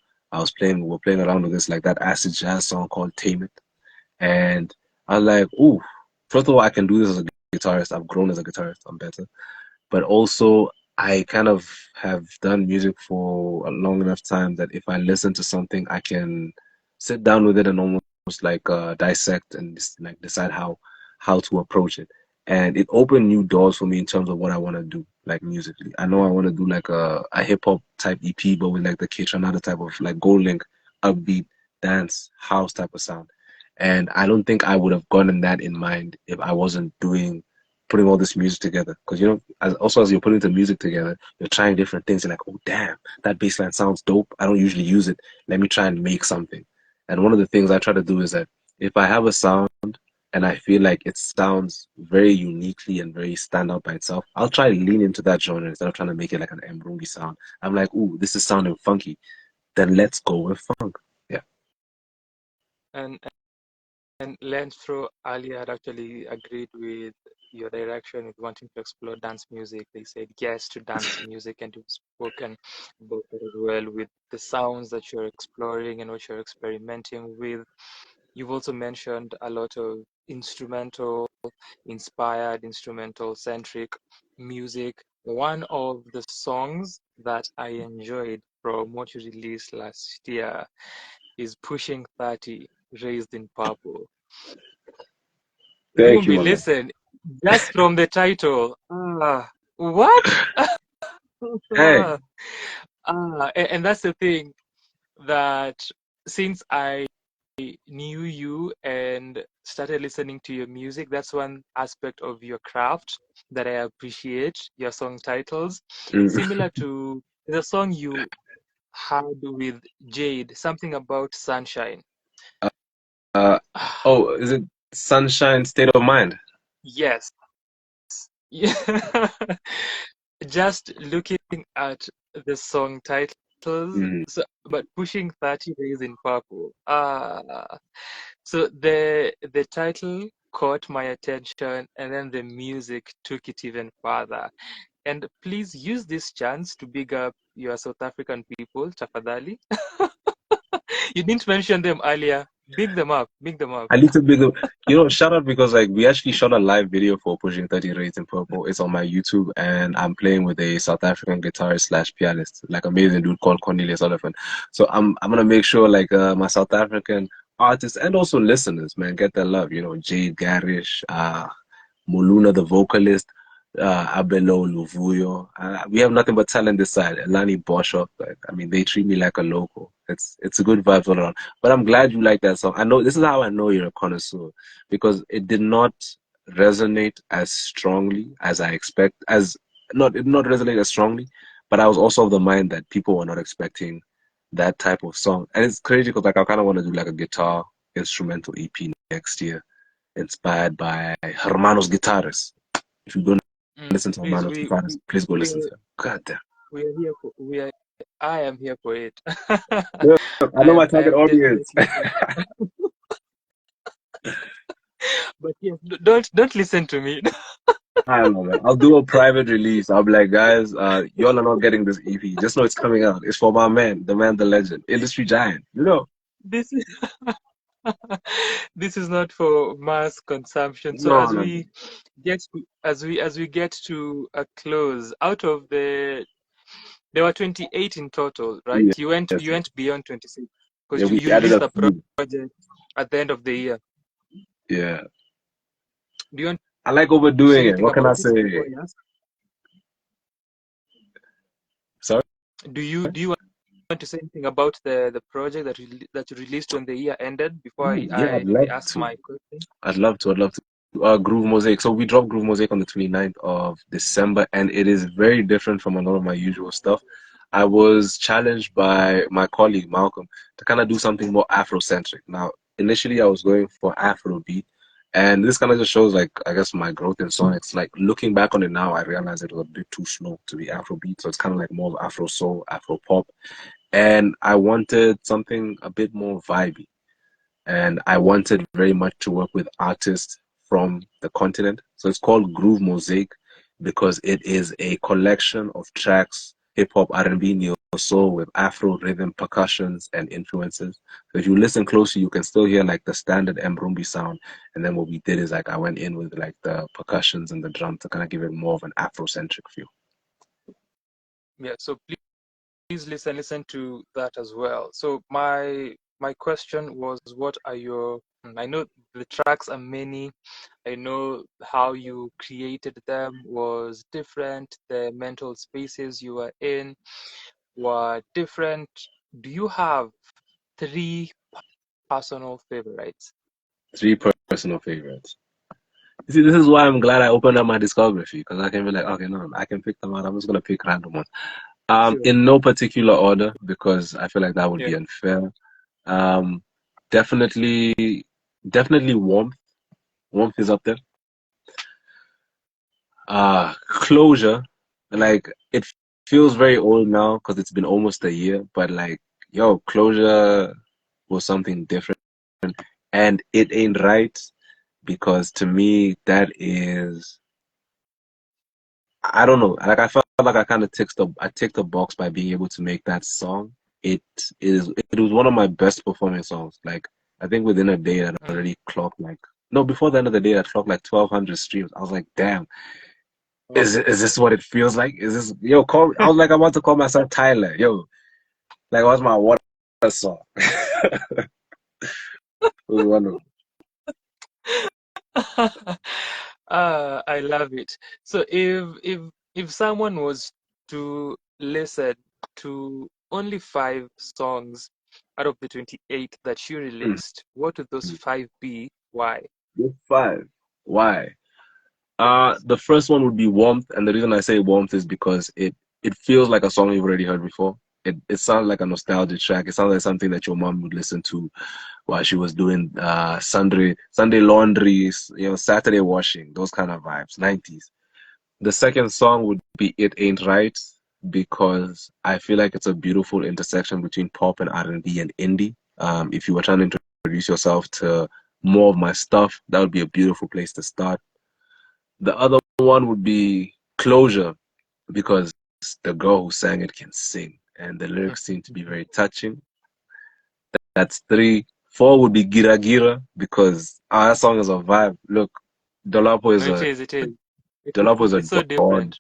B: We're playing around with this like that acid jazz song called Tame It. And I was like, ooh, first of all, I can do this as a guitarist. I've grown as a guitarist. I'm better. But also, I kind of have done music for a long enough time that if I listen to something, I can sit down with it and almost like dissect and like decide how to approach it. And it opened new doors for me in terms of what I want to do, like musically. I know I want to do like a hip hop type EP, but with like the Kitranada type of like Gold Link, upbeat, dance, house type of sound. And I don't think I would have gotten that in mind if I wasn't putting all this music together. Because you know, as you're putting the music together, you're trying different things. You're like, oh damn, that bass line sounds dope. I don't usually use it. Let me try and make something. And one of the things I try to do is that if I have a sound and I feel like it sounds very uniquely and very stand out by itself, I'll try to lean into that genre instead of trying to make it like an Rumbi sound. I'm like, ooh, this is sounding funky. Then let's go with funk. Yeah.
A: And Lenstro earlier had actually agreed with your direction with wanting to explore dance music. They said yes to dance music, and you've spoken about that as well with the sounds that you're exploring and what you're experimenting with. You've also mentioned a lot of instrumental inspired, instrumental centric music. One of the songs that I enjoyed from what you released last year is Pushing 30, Raised in Purple.
B: Thank you,
A: Rumbi,
B: my man.
A: listen, just from the title, what?
B: Hey,
A: And that's the thing that since I knew you and started listening to your music, that's one aspect of your craft that I appreciate, your song titles.
B: mm,
A: Similar to the song you had with Jade, something about sunshine.
B: uh, oh, is it Sunshine State of Mind?
A: Yes. Yeah. Just looking at the song titles,
B: Mm.
A: so, but pushing 30 days in purple. So the title caught my attention, and then the music took it even further. And please use this chance to big up your South African people, tafadhali. You didn't mention them earlier. Big them up, big them up.
B: I need to big up, you know, shout out because like we actually shot a live video for Pushing 30 Rates in Purple. It's on my YouTube and I'm playing with a South African guitarist slash pianist, like amazing dude called Cornelias Oliphant. So I'm gonna make sure like my South African artists and also listeners, man, get their love. You know, Jade Garish, Muluna the vocalist, Abelo Luvuyo. We have nothing but talent this side. Elani Boshoff, like, I mean, they treat me like a local. It's a good vibe all around. But I'm glad you like that song. I know this is how I know you're a connoisseur because it did not resonate as strongly as I expect. It did not resonate as strongly, but I was also of the mind that people were not expecting that type of song. And it's crazy because like I kind of want to do like a guitar instrumental EP next year inspired by Hermanos Guitares. If you don't listen to
A: Please,
B: Hermanos Guitares, please go listen
A: we
B: to them. God damn.
A: we are here for I am here for it.
B: Look, I know my
A: I
B: target
A: am
B: audience.
A: definitely but yes, don't listen to me.
B: I don't know, man. I'll do a private release. I'll be like, guys, y'all are not getting this EP. Just know it's coming out. It's for my man, the legend, industry giant. You know?
A: This is this is not for mass consumption. So
B: No,
A: as
B: no, no.
A: we get to, as we get to a close, out of there were 28 in total, right?
B: Yes,
A: You
B: yes.
A: went beyond 26
B: Yeah,
A: because
B: we
A: you
B: added
A: released
B: a
A: the
B: few.
A: project at the end of the year.
B: Yeah.
A: Do you want
B: I like
A: to say
B: overdoing it.
A: anything
B: What can I
A: about it before
B: say?
A: I ask?
B: Sorry?
A: Do you want to say anything about the project that you released when the year ended before
B: Ooh, yeah, I'd
A: I
B: love
A: ask
B: to.
A: my question?
B: I'd love to. I'd love to. Groove Mosaic. So we dropped Groove Mosaic on the 29th of December, and it is very different from a lot of my usual stuff. I was challenged by my colleague Malcolm to kind of do something more Afrocentric. Now, initially, I was going for Afrobeat, and this kind of just shows, like, I guess my growth in song. It's like looking back on it now, I realize it was a bit too slow to be Afrobeat. So it's kind of like more of Afro soul, Afro pop, and I wanted something a bit more vibey, and I wanted very much to work with artists from the continent. So it's called Groove Mosaic because it is a collection of tracks, hip hop, R&B, neo soul with Afro rhythm, percussions, and influences. So if you listen closely, you can still hear like the standard Rumbi sound. And then what we did is like I went in with like the percussions and the drum to kind of give it more of an Afrocentric feel.
A: Yeah, so please listen to that as well. So my question was, what are your? I know the tracks are many. I know how you created them was different. The mental spaces you were in were different. Do you have three personal favorites?
B: Three personal favorites. You see, this is why I'm glad I opened up my discography because I can be like, okay, no, I can pick them out. I'm just gonna pick random ones.
A: Sure.
B: In no particular order because I feel like that would
A: Yeah.
B: be unfair. Um, definitely, definitely warmth. Warmth is up there. Closure. Like it feels very old now because it's been almost a year, but like, yo, closure was something different, and it ain't right because to me that is, I don't know. Like I felt like I kind of ticked the box by being able to make that song. It was one of my best performing songs. Like I think within a day that
A: Mm.
B: already clocked like no before the end of the day that clocked like 1,200 streams. I was like, damn,
A: Wow.
B: is this what it feels like? Is this yo call? I was like about to call myself Tyler. Yo, like what's my water song? It was wonderful.
A: I love it. So if someone was to listen to only 5 songs out of the 28 that you
B: Mm.
A: released, what would those 5 be? Why?
B: Good five. Why?
A: Yes.
B: The first one would be Warmth, and the reason I say Warmth is because it feels like a song you've already heard before. It sounds like a nostalgic track. It sounds like something that your mom would listen to while she was doing Sunday laundry, Saturday washing, those kind of vibes, 90s. The second song would be It Ain't Right because I feel like it's a beautiful intersection between pop and R&B and indie. If you were trying to introduce yourself to more of my stuff, that would be a beautiful place to start. The other one would be Closure because the girl who sang it can sing and the lyrics seem to be very touching. That's three. Four would be Gira Gira because that song is a vibe. Look, Dolapo
A: No,
B: is
A: it
B: a
A: is, it is.
B: Dolapo is a
A: It's so
B: god.
A: different.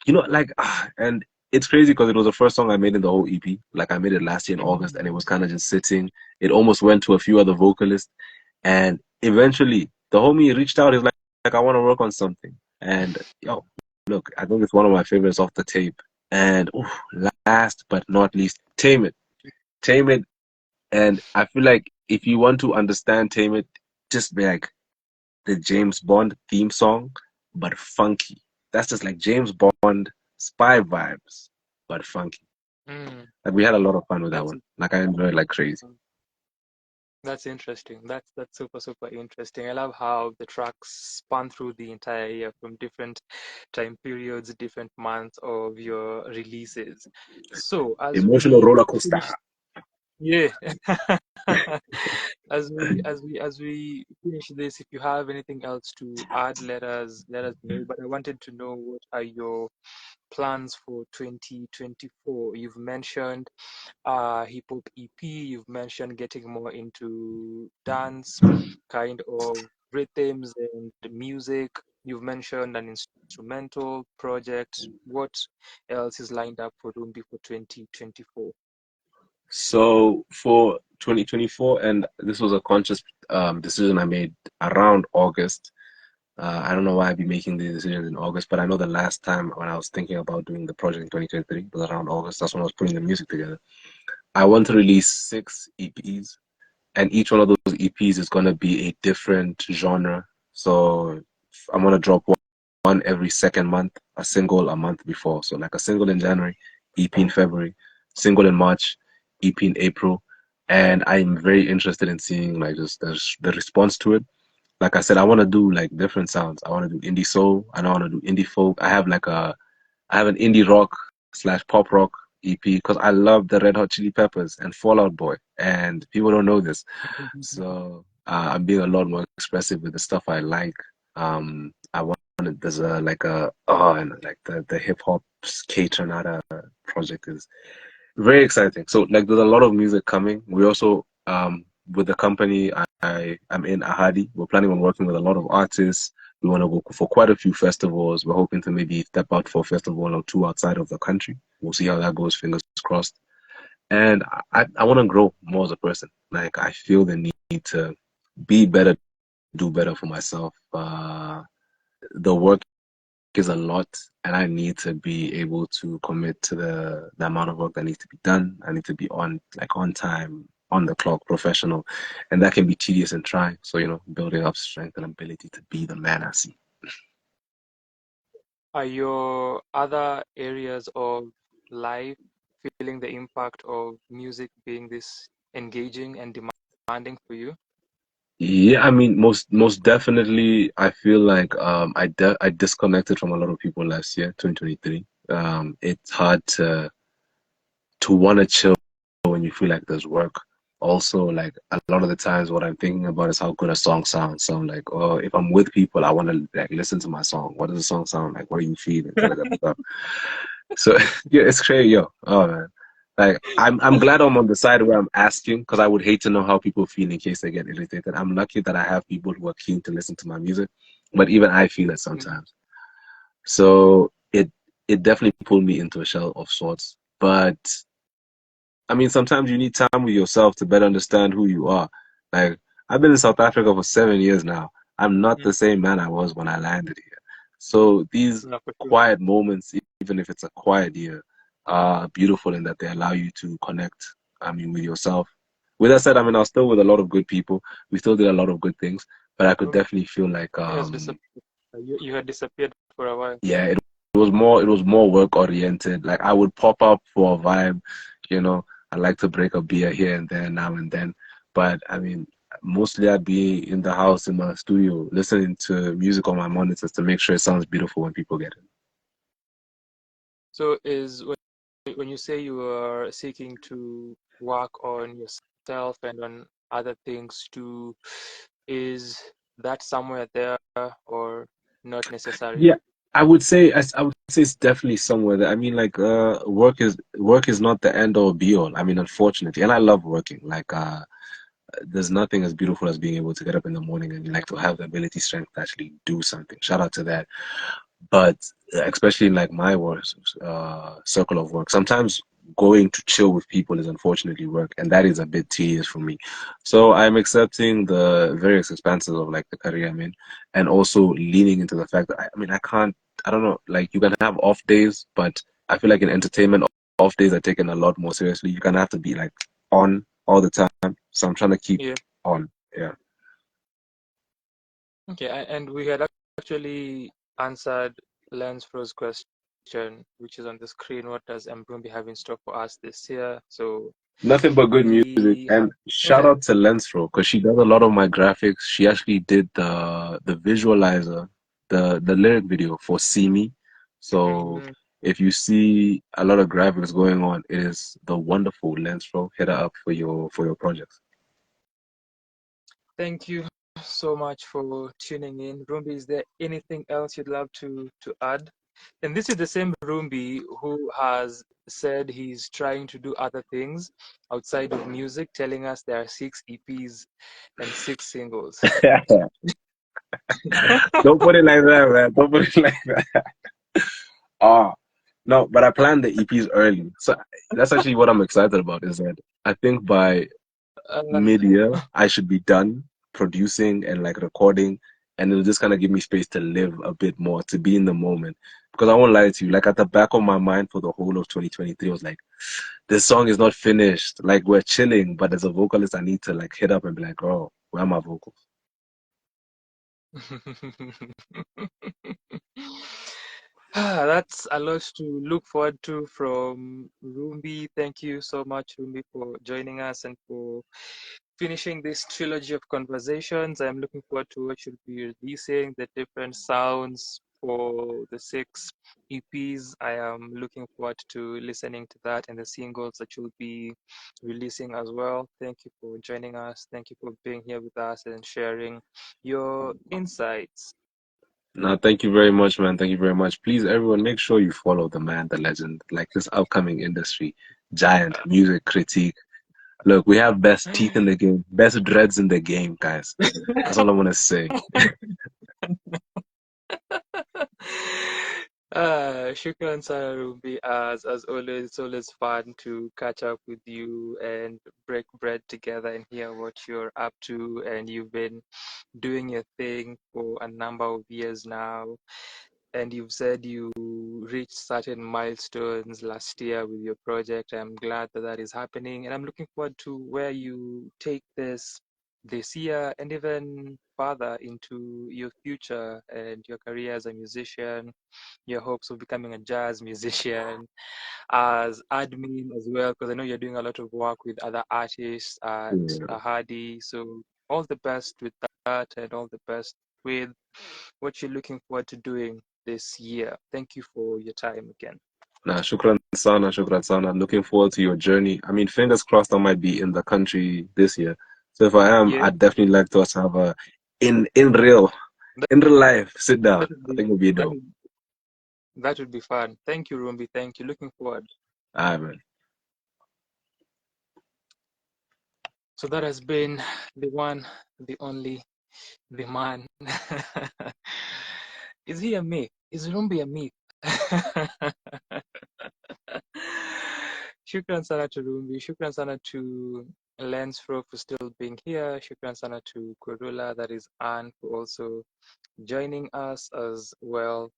B: Like, and it's crazy because it was the first song I made in the whole EP. Like, I made it last year in August, and it
A: Mm.
B: was kind of just sitting. It almost went to a few other vocalists, and eventually, the homie reached out. He's like, I want to work on something. And yo, look, I think it's one of my favorites off the tape. And oof, last but not least, Tame It. Tame It. And I feel like if you want to understand Tame It, just be like the James Bond theme song, but funky. That's just like James Bond spy vibes, but funky.
A: Mm.
B: Like we had a lot of fun with that
A: That's
B: one. Like I enjoyed it like crazy.
A: That's interesting. That's super interesting. I love how the tracks span through the entire year from different time periods, different months of your releases. So as
B: Emotional
A: we
B: roller coaster.
A: finish, yeah, as we finish this, if you have anything else to add, let us know. But I wanted to know, what are your plans for 2024? You've mentioned hip hop EP. You've mentioned getting more into dance kind of rhythms and music. You've mentioned an instrumental project. What else is lined up for Rumbi for 2024?
B: So for 2024, and this was a conscious decision I made around August. I don't know why I'd be making these decisions in August, but I know the last time when I was thinking about doing the project in 2023 was around August. That's when I was putting the music together. I want to release 6 EPs, and each one of those EPs is going to be a different genre. So I'm going to drop one every second month, a single a month before. So like a single in January, EP in February, single in March, EP in April. And I'm very interested in seeing like just the response to it. Like I said, I want to do like different sounds. I want to do indie soul, and I want to do indie folk. I have an indie rock slash pop rock EP because I love the Red Hot Chili Peppers and Fall Out Boy, and people don't know this. So I'm being a lot more expressive with the stuff I like. I wanted there's a like a and like the hip hop K Tornado project is very exciting. So like there's a lot of music coming. We also with the company I'm in Ahadi, we're planning on working with a lot of artists. We want to go for quite a few festivals. We're hoping to maybe step out for a festival or two outside of the country. We'll see how that goes, fingers crossed. And I want to grow more as a person. Like I feel the need to be better, do better for myself. The work is a lot, and I need to be able to commit to the amount of work that needs to be done. I need to be on time, on the clock, professional, and that can be tedious and trying. So building up strength and ability to be the man I see.
A: Are your other areas of life feeling the impact of music being this engaging and demanding for you?
B: Yeah, I mean, most definitely, I feel like I disconnected from a lot of people last year, 2023. It's hard to want to chill when you feel like there's work. Also, like a lot of the times, what I'm thinking about is how good a song sounds. So I'm like, oh, if I'm with people, I want to like listen to my song. What does the song sound like? What are you feeling? Da, da, da, da. So yeah, it's crazy, yo. Oh man, like I'm glad I'm on the side where I'm asking because I would hate to know how people feel in case they get irritated. I'm lucky that I have people who are keen to listen to my music, but even I feel it sometimes. So it definitely pulled me into a shell of sorts. But I mean, sometimes you need time with yourself to better understand who you are. Like, I've been in South Africa for 7 years now. I'm not
A: Mm.
B: the same man I was when I landed here. So these
A: No, for sure.
B: quiet moments, even if it's a quiet year, are beautiful in that they allow you to connect, I mean, with yourself. With that said, I mean, I was still with a lot of good people. We still did a lot of good things, but I could
A: Oh,
B: definitely feel like,
A: it has disappeared. You had disappeared for a while.
B: yeah, it was more work oriented. Like I would pop up for a vibe, you know. I like to break a beer here and there now and then. But I mean, mostly I'd be in the house in my studio listening to music on my monitors to make sure it sounds beautiful when people get it.
A: So is when you say you are seeking to work on yourself and on other things too, is that somewhere there or not necessary?
B: Yeah, I would say it's definitely somewhere that I mean like work is not the end all be all. I mean unfortunately, and I love working. Like there's nothing as beautiful as being able to get up in the morning and like to have the ability strength to actually do something. Shout out to that. But especially in like my work circle of work, sometimes going to chill with people is unfortunately work, and that is a bit tedious for me. So I'm accepting the various expenses of like the career I'm in, and also leaning into the fact that I mean I can't. I don't know. Like you can have off days, but I feel like in entertainment, off days are taken a lot more seriously. You're gonna have to be like on all the time. So I'm trying to keep
A: Yeah.
B: on. Yeah.
A: Okay. And we had actually answered Lansfro's question, which is on the screen. What does Mbrumbi have in store for us this year? So
B: Nothing but good music.
A: We
B: And
A: have
B: shout out to Lensfro because she does a lot of my graphics. She actually did the visualizer, the lyric video for See Me. So
A: Mhm.
B: if you see a lot of graphics going on, it is the wonderful Lensfro. Hit her up for your projects.
A: Thank you so much for tuning in. Rumbi, is there anything else you'd love to add? And this is the same Rumbi who has said he's trying to do other things outside of music, telling us there are 6 EPs and 6 singles.
B: Don't put it like that, man. Don't put it like that. Ah, no, but I planned the EPs early. So that's actually what I'm excited about is that I think by
A: Uh,
B: mid-year I should be done producing and like recording, and it'll just kind of give me space to live a bit more, to be in the moment. Because I won't lie to you, like at the back of my mind for the whole of 2023, I was like, this song is not finished. Like we're chilling, but as a vocalist, I need to like hit up and be like, oh, where are my vocals?
A: That's a lot to look forward to from Rumbi. Thank you so much, Rumbi, for joining us and for finishing this trilogy of conversations. I'm looking forward to what you'll be releasing, the different sounds for the 6 EPs. I am looking forward to listening to that and the singles that you'll be releasing as well. Thank you for joining us. Thank you for being here with us and sharing your insights.
B: No, thank you very much, man. Thank you very much. Please, everyone, make sure you follow the man, the legend, like this upcoming industry giant, music critique. Look, we have best teeth in the game, best dreads in the game, guys. That's all I want to say.
A: Shukran sana Rumbi. As always, it's always fun to catch up with you and break bread together and hear what you're up to. And you've been doing your thing for a number of years now. And you've said you reached certain milestones last year with your project. I'm glad that that is happening, and I'm looking forward to where you take this year and even further into your future and your career as a musician, your hopes of becoming a jazz musician, as admin as well, because I know you're doing a lot of work with other artists at
B: Yeah.
A: Ahadi. So all the best with that, and all the best with what you're looking forward to doing this year. Thank you for your time again.
B: Nah, shukran sana, shukran sana. Looking forward to your journey. I mean, fingers crossed I might be in the country this year. So if I am,
A: Yeah,
B: I'd definitely like to us have a in
A: that,
B: in real life sit down.
A: that would
B: I
A: be
B: think it would be
A: that
B: dope.
A: would, that would be fun. Thank you, Rumbi. Thank you. Looking forward.
B: All right, man.
A: So that has been the one, the only, the man. Is he a myth? Is Rumbi a myth? Shukran sana to Rumbi. Shukran sana to Lensfro for still being here. Shukran sana to Khwerula, that is Anne, for also joining us as well,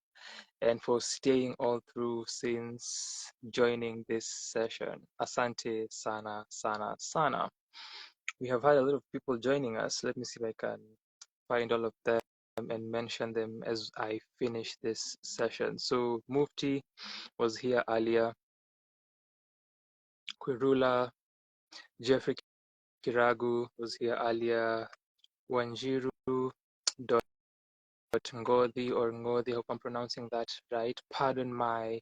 A: and for staying all through since joining this session. Asante sana sana sana. We have had a lot of people joining us. Let me see if I can find all of them and mention them as I finish this session. So Mufti was here earlier, Khwerula, Jeffrey Kiragu was here earlier, Wanjiru Ngothi or Ngothi, I hope I'm pronouncing that right. Pardon my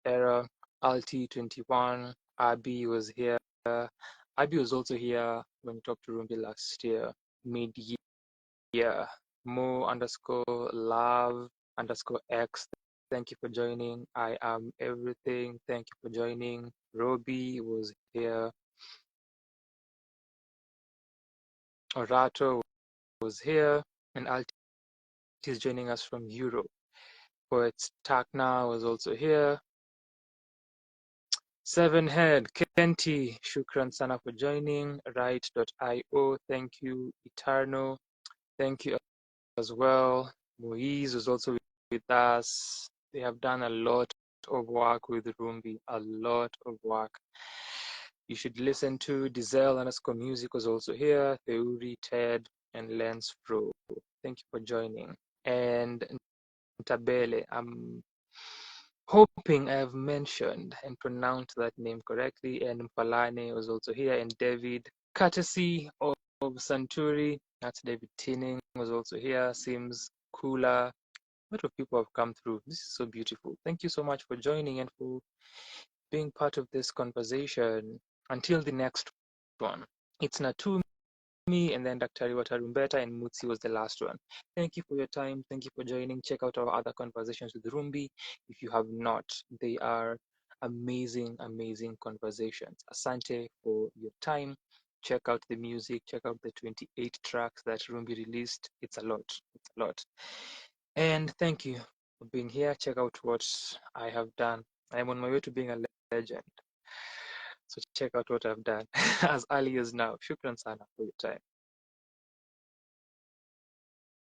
A: error. Alti 21, Abi was here. Abi was also here when we talked to Rumbi last year, mid-year. Mo underscore love underscore X. Thank you for joining. I am everything. Thank you for joining. Robi was here. Orato was here. And Alti is joining us from Europe. Poet Starknow was also here. Seven Head, Kenti, shukran sana for joining. Right.io, thank you. Tarno, thank you as well. Moise was also with us. They have done a lot of work with Rumbi, a lot of work. You should listen to D-zel underscore music was also here. Theuri, Ted, and Lens Pro. Thank you for joining. And Nthabeleng, hoping I have mentioned and pronounced that name correctly. And Mphalane was also here, and David, courtesy of Santuri, that's David Tinning, was also here. Simz Kulla. A lot of people have come through. This is so beautiful. Thank you so much for joining and for being part of this conversation. Until the next one, it's Natumi, and then Dr. Watarumbeta, and Mutsi was the last one. Thank you for your time. Thank you for joining. Check out our other conversations with Rumbi if you have not. They are amazing, amazing conversations. Asante for your time. Check out the music. Check out the 28 tracks that Rumbi released. It's a lot. It's a lot. And thank you for being here. Check out what I have done. I'm on my way to being a legend. So check out what I've done as early as now. Shukran sana for your time.